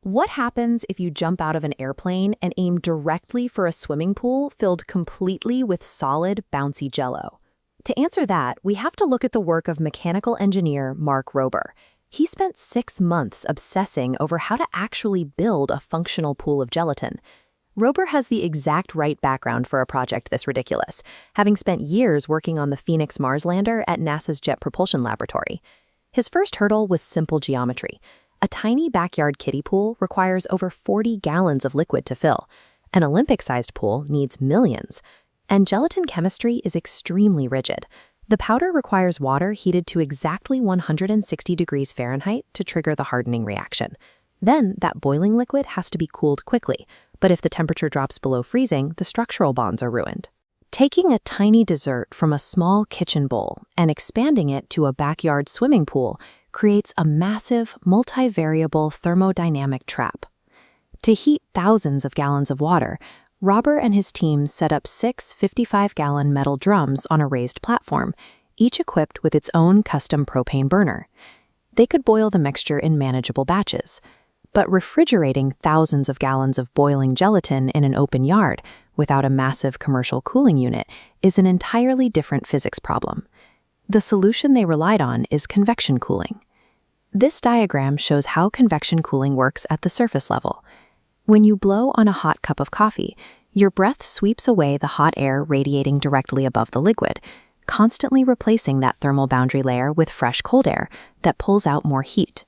What happens if you jump out of an airplane and aim directly for a swimming pool filled completely with solid, bouncy Jello? To answer that, we have to look at the work of mechanical engineer Mark Rober. He spent 6 months obsessing over how to actually build a functional pool of gelatin. Rober has the exact right background for a project this ridiculous, having spent years working on the Phoenix Mars lander at NASA's Jet Propulsion Laboratory. His first hurdle was simple geometry. A tiny backyard kiddie pool requires over 40 gallons of liquid to fill. An Olympic-sized pool needs millions. And gelatin chemistry is extremely rigid. The powder requires water heated to exactly 160 degrees Fahrenheit to trigger the hardening reaction. Then, that boiling liquid has to be cooled quickly, but if the temperature drops below freezing, the structural bonds are ruined. Taking a tiny dessert from a small kitchen bowl and expanding it to a backyard swimming pool creates a massive, multivariable thermodynamic trap. To heat thousands of gallons of water, Rober and his team set up 6 55-gallon metal drums on a raised platform, each equipped with its own custom propane burner. They could boil the mixture in manageable batches. But refrigerating thousands of gallons of boiling gelatin in an open yard without a massive commercial cooling unit is an entirely different physics problem. The solution they relied on is convection cooling. This diagram shows how convection cooling works at the surface level. When you blow on a hot cup of coffee, your breath sweeps away the hot air radiating directly above the liquid, constantly replacing that thermal boundary layer with fresh cold air that pulls out more heat.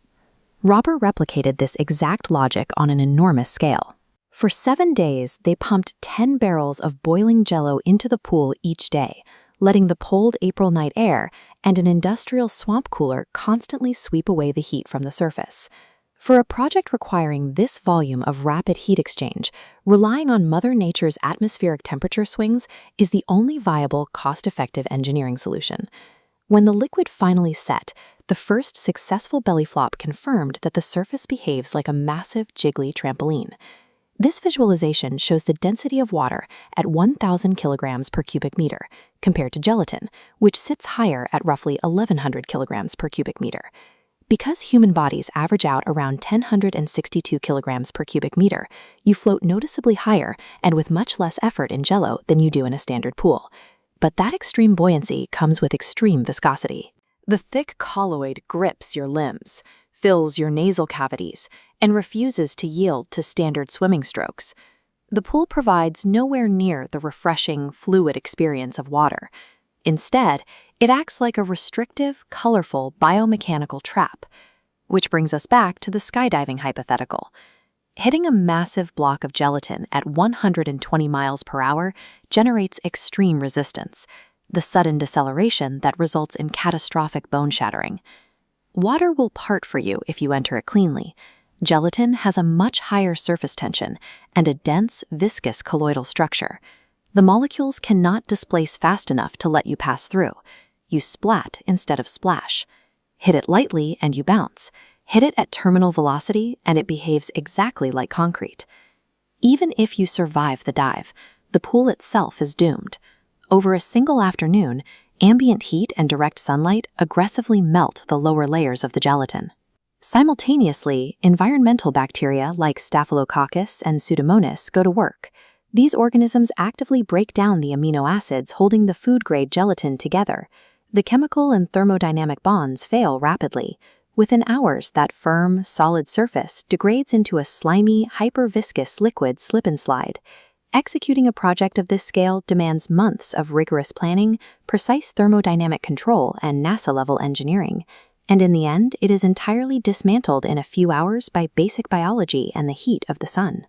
Rober replicated this exact logic on an enormous scale. For 7 days, they pumped 10 barrels of boiling Jello into the pool each day, letting the cold April night air and an industrial swamp cooler constantly sweep away the heat from the surface. For a project requiring this volume of rapid heat exchange, relying on Mother Nature's atmospheric temperature swings is the only viable, cost-effective engineering solution. When the liquid finally set, the first successful belly flop confirmed that the surface behaves like a massive, jiggly trampoline. This visualization shows the density of water at 1,000 kilograms per cubic meter, compared to gelatin, which sits higher at roughly 1,100 kilograms per cubic meter. Because human bodies average out around 1,062 kilograms per cubic meter, you float noticeably higher and with much less effort in Jello than you do in a standard pool. But that extreme buoyancy comes with extreme viscosity. The thick colloid grips your limbs, fills your nasal cavities, and refuses to yield to standard swimming strokes. The pool provides nowhere near the refreshing, fluid experience of water. Instead, it acts like a restrictive, colorful biomechanical trap. Which brings us back to the skydiving hypothetical. Hitting a massive block of gelatin at 120 miles per hour generates extreme resistance, the sudden deceleration that results in catastrophic bone shattering. Water will part for you if you enter it cleanly. Gelatin has a much higher surface tension and a dense, viscous colloidal structure. The molecules cannot displace fast enough to let you pass through. You splat instead of splash. Hit it lightly and you bounce. Hit it at terminal velocity and it behaves exactly like concrete. Even if you survive the dive, the pool itself is doomed. Over a single afternoon, ambient heat and direct sunlight aggressively melt the lower layers of the gelatin. Simultaneously, environmental bacteria like Staphylococcus and Pseudomonas go to work. These organisms actively break down the amino acids holding the food-grade gelatin together. The chemical and thermodynamic bonds fail rapidly. Within hours, that firm, solid surface degrades into a slimy, hyper-viscous liquid slip and slide. Executing a project of this scale demands months of rigorous planning, precise thermodynamic control, and NASA-level engineering. And in the end, it is entirely dismantled in a few hours by basic biology and the heat of the sun.